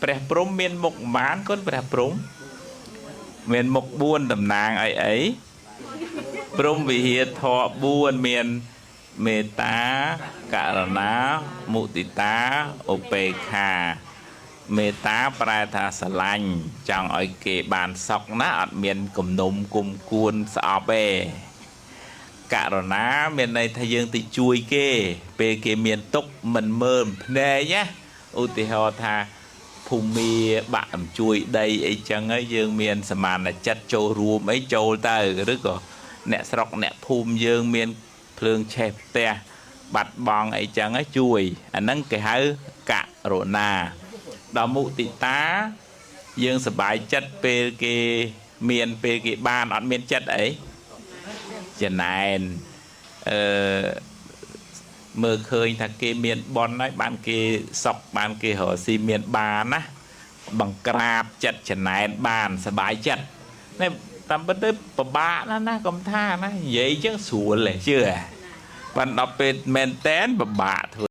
ព្រះព្រំមានមុខម៉ានគាត់ព្រះព្រំមានមុខ4តំណាងអីព្រំវិហារធម៌4មានមេត្តាករុណាមុទិតាឧបេក្ខាមេត្តាប្រែថាស្រឡាញ់ចង់ឲ្យគេបានសុខណាអត់មានគំនុំគុំគួនស្អប់ទេករុណាមានន័យថាយើងទៅជួយគេពេលគេមានទុក្ខមិនមើលភ្នែកណាឧទាហរណ៍ថាភូមិបាក់អំជួយដីអីចឹងហើយយើងមានសមានចិត្តចូលរួមអីចូលទៅឬក៏អ្នកស្រុកអ្នកភូមិយើងមានភ្លើងឆេះផ្ទះបាត់បង់អីចឹងហើយជួយអាហ្នឹងគេហៅករុណាដល់មុទិតាយើងសប្បាយចិត្តពេលគេមានពេលគេបានអត់មានចិត្តអីចំណែនមើលឃើញថាគេមានបនហើយបានគេសុកបានគេរកស៊ីមានបានណាបង្ក្រាបចិត្តចំណែនបានសប្បាយចិត្តនេះតាមពិតទៅពិបាកណាកុំថាណានិយាយចឹងស្រួលទេជឿបានដល់ពេលមែនតែនពិបាកធ្វើ